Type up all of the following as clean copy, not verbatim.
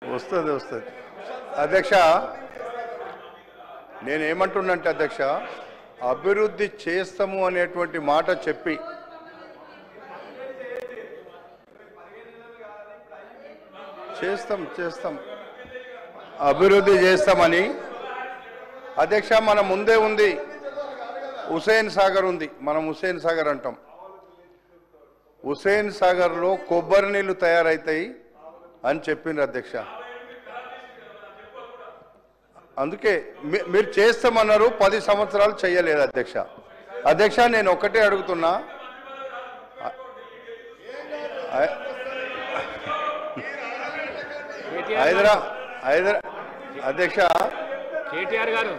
వస్తుంది వస్తుంది అధ్యక్ష. నేనేమంటున్నంటే అధ్యక్ష, అభివృద్ధి చేస్తాము అనేటువంటి మాట చెప్పి చేస్తాం అభివృద్ధి చేస్తామని అధ్యక్ష, మన ముందే ఉంది హుసేన్ సాగర్ ఉంది. మనం హుసేన్ సాగర్ అంటాం. హుసేన్ సాగర్లో కొబ్బరి నీళ్లు తయారవుతాయి అని చెప్పిండ్రు అధ్యక్ష. అందుకే మీరు చేస్తామన్నారు, 10 సంవత్సరాలు చేయలేదు అధ్యక్ష. అధ్యక్ష నేను ఒకటే అడుగుతున్నా, అధ్యక్ష కేటీఆర్ గారు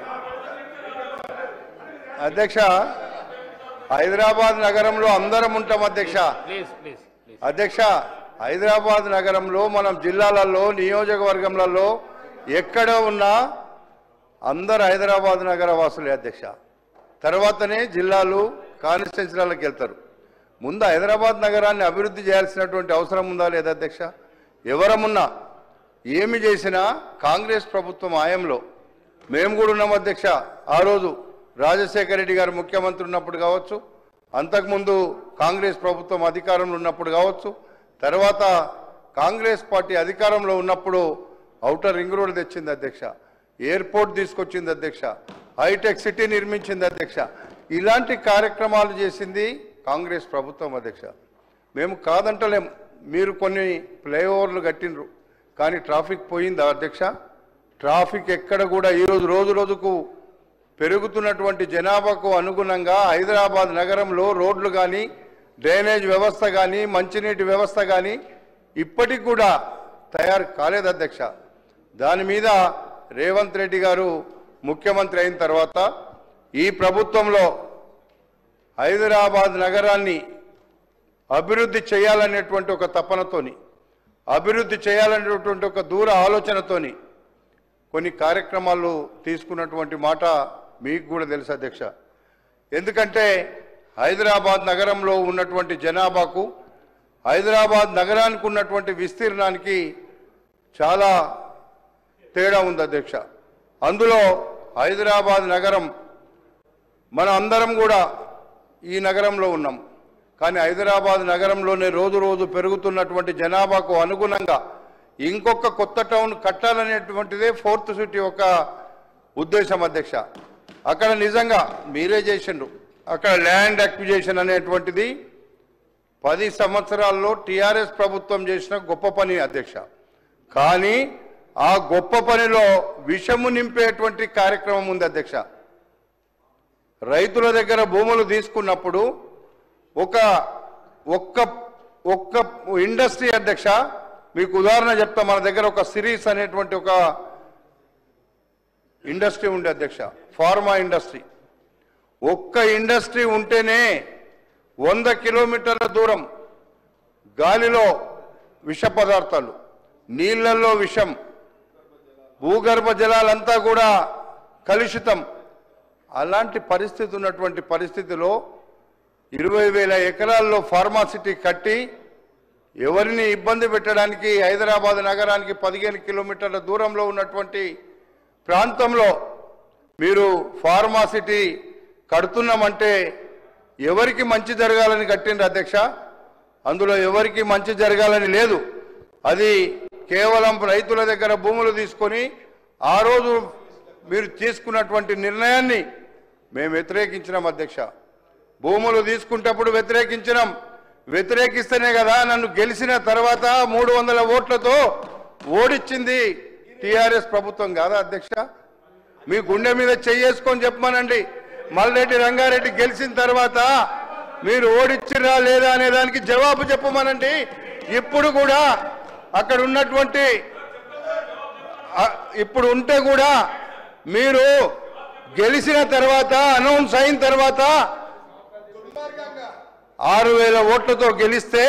అధ్యక్ష హైదరాబాద్ నగరంలో అందరం ఉంటాం అధ్యక్ష. అధ్యక్ష హైదరాబాద్ నగరంలో మనం జిల్లాలలో నియోజకవర్గంలలో ఎక్కడ ఉన్నా అందరు హైదరాబాద్ నగర వాసులే అధ్యక్ష. తర్వాతనే జిల్లాలు కాన్స్టిట్యున్సీలకు వెళ్తారు. ముందు హైదరాబాద్ నగరాన్ని అభివృద్ధి చేయాల్సినటువంటి అవసరం ఉందా లేదా అధ్యక్ష? ఎవరమున్నా ఏమి చేసినా కాంగ్రెస్ ప్రభుత్వం హయాంలో మేము కూడా ఉన్నాం అధ్యక్ష. ఆ రోజు రాజశేఖర రెడ్డి గారు ముఖ్యమంత్రి ఉన్నప్పుడు కావచ్చు, అంతకుముందు కాంగ్రెస్ ప్రభుత్వం అధికారంలో ఉన్నప్పుడు కావచ్చు, తర్వాత కాంగ్రెస్ పార్టీ అధికారంలో ఉన్నప్పుడు ఔటర్ రింగ్ రోడ్ తెచ్చింది అధ్యక్ష, ఎయిర్పోర్ట్ తీసుకొచ్చింది అధ్యక్ష, హైటెక్ సిటీ నిర్మించింది అధ్యక్ష. ఇలాంటి కార్యక్రమాలు చేసింది కాంగ్రెస్ ప్రభుత్వం అధ్యక్ష. మేము కాదంటలేం. మీరు కొన్ని ఫ్లైఓవర్లు కట్టినరు, కానీ ట్రాఫిక్ పోయిందా అధ్యక్ష? ట్రాఫిక్ ఎక్కడ కూడా ఈరోజు రోజు రోజుకు పెరుగుతున్నటువంటి జనాభాకు అనుగుణంగా హైదరాబాద్ నగరంలో రోడ్లు కానీ, డ్రైనేజ్ వ్యవస్థ కానీ, మంచినీటి వ్యవస్థ కానీ ఇప్పటికి కూడా తయారు కాలేదు అధ్యక్ష. దాని మీద రేవంత్ రెడ్డి గారు ముఖ్యమంత్రి అయిన తర్వాత ఈ ప్రభుత్వంలో హైదరాబాద్ నగరాన్ని అభివృద్ధి చేయాలనేటువంటి ఒక తపనతోని, అభివృద్ధి చేయాలనేటువంటి ఒక దూర ఆలోచనతోని కొన్ని కార్యక్రమాలు తీసుకున్నటువంటి మాట మీకు కూడా తెలుసు అధ్యక్ష. ఎందుకంటే హైదరాబాద్ నగరంలో ఉన్నటువంటి జనాభాకు, హైదరాబాద్ నగరానికి ఉన్నటువంటి విస్తీర్ణానికి చాలా తేడా ఉంది అధ్యక్ష. అందులో హైదరాబాద్ నగరం, మన అందరం కూడా ఈ నగరంలో ఉన్నాం, కానీ హైదరాబాద్ నగరంలోనే రోజు రోజు పెరుగుతున్నటువంటి జనాభాకు అనుగుణంగా ఇంకొక కొత్త టౌన్ కట్టాలనేటువంటిదే 4th సిటీ ఒక ఉద్దేశం అధ్యక్ష. అక్కడ నిజంగా మీరే చేసిండ్రు. అక్కడ ల్యాండ్ అక్విజిషన్ అనేటువంటిది 10 సంవత్సరాల్లో టీఆర్ఎస్ ప్రభుత్వం చేసిన గొప్ప పని అధ్యక్ష. కానీ ఆ గొప్ప పనిలో విషము నింపేటువంటి కార్యక్రమం ఉంది అధ్యక్ష. రైతుల దగ్గర భూములు తీసుకున్నప్పుడు ఒక్క ఇండస్ట్రీ అధ్యక్ష, మీకు ఉదాహరణ చెప్తా. మన దగ్గర ఒక సిరీస్ అనేటువంటి ఒక ఇండస్ట్రీ ఉండే అధ్యక్ష, ఫార్మా ఇండస్ట్రీ. ఒక్క ఇండస్ట్రీ ఉంటేనే 100 కిలోమీటర్ల దూరం గాలిలో విష పదార్థాలు, నీళ్లలో విషం, భూగర్భ జలాలంతా కూడా కలుషితం. అలాంటి పరిస్థితి ఉన్నటువంటి పరిస్థితిలో 20,000 ఎకరాల్లో ఫార్మాసిటీ కట్టి ఎవరిని ఇబ్బంది పెట్టడానికి హైదరాబాద్ నగరానికి 15 కిలోమీటర్ల దూరంలో ఉన్నటువంటి ప్రాంతంలో మీరు ఫార్మాసిటీ కడుతున్నామంటే ఎవరికి మంచి జరగాలని కట్టిండ్రు అధ్యక్ష? అందులో ఎవరికి మంచి జరగాలని లేదు. అది కేవలం రైతుల దగ్గర భూములు తీసుకొని ఆ రోజు మీరు తీసుకున్నటువంటి నిర్ణయాన్ని మేము వ్యతిరేకించినాం అధ్యక్ష. భూములు తీసుకుంటప్పుడు వ్యతిరేకించినాం. వ్యతిరేకిస్తేనే కదా నన్ను గెలిచిన తర్వాత 300 ఓట్లతో ఓడించింది టీఆర్ఎస్ ప్రభుత్వం కాదా అధ్యక్ష? మీ గుండె మీద చెయ్యేసుకొని చెప్పమనండి. మల్రెడ్డి రంగారెడ్డి గెలిచిన తర్వాత మీరు ఓడించిరా లేదా అనే దానికి జవాబు చెప్పమనండి. ఇప్పుడు కూడా అక్కడ ఉన్నటువంటి ఇప్పుడు ఉంటే కూడా మీరు గెలిచిన తర్వాత అనౌన్స్ అయిన తర్వాత 6,000 ఓట్లతో గెలిస్తే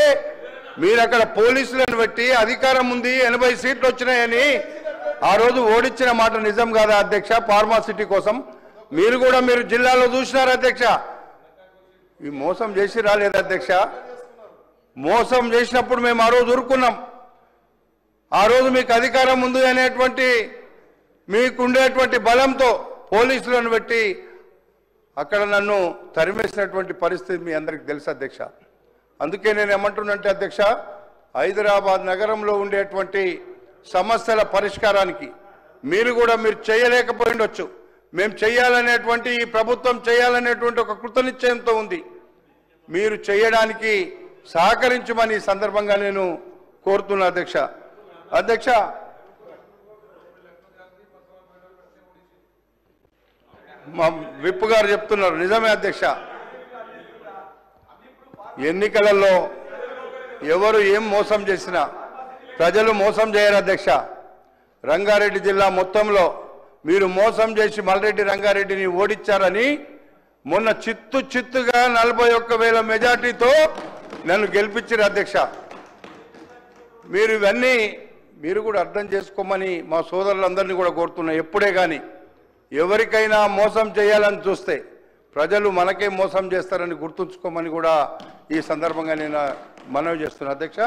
మీరు అక్కడ పోలీసులను పెట్టి అధికారం ఉంది 80 సీట్లు వచ్చినాయని ఆ రోజు ఓడించిన మాట నిజం కాదా అధ్యక్ష? ఫార్మాసిటీ కోసం మీరు జిల్లాలో చూసినారు అధ్యక్ష. ఈ మోసం చేసి రాలేదు అధ్యక్ష. మోసం చేసినప్పుడు మేము ఆ రోజు ఊరుకున్నాం. ఆ రోజు మీకు అధికారం ఉంది అనేటువంటి మీకుండేటువంటి బలంతో పోలీసులను పెట్టి అక్కడ నన్ను తరిమేసినటువంటి పరిస్థితి మీ అందరికీ తెలుసు అధ్యక్ష. అందుకే నేను ఏమంటున్నంటే అధ్యక్ష, హైదరాబాద్ నగరంలో ఉండేటువంటి సమస్యల పరిష్కారానికి మీరు చేయలేకపోయి ఉండొచ్చు, మేము చేయాలనేటువంటి ఈ ప్రభుత్వం చేయాలనేటువంటి ఒక కృతనిశ్చయంతో ఉంది. మీరు చేయడానికి సహకరించమని ఈ సందర్భంగా నేను కోరుతున్నా అధ్యక్ష. అధ్యక్ష, మా విప్ గారు చెప్తున్నారు, నిజమే అధ్యక్ష. ఎన్నికలలో ఎవరు ఏం మోసం చేసినా ప్రజలు మోసం చేయరు అధ్యక్ష. రంగారెడ్డి జిల్లా మొత్తంలో మీరు మోసం చేసి మల్రెడ్డి రంగారెడ్డిని ఓడించారని మొన్న చిత్తుగా 41,000 మెజార్టీతో నన్ను గెలిపించారు అధ్యక్ష. మీరు ఇవన్నీ మీరు కూడా అర్థం చేసుకోమని మా సోదరులందరినీ కూడా కోరుతున్నా. ఎప్పుడే కానీ ఎవరికైనా మోసం చేయాలని చూస్తే ప్రజలు మనకే మోసం చేస్తారని గుర్తుంచుకోమని కూడా ఈ సందర్భంగా నేను మనవి చేస్తున్నా అధ్యక్ష.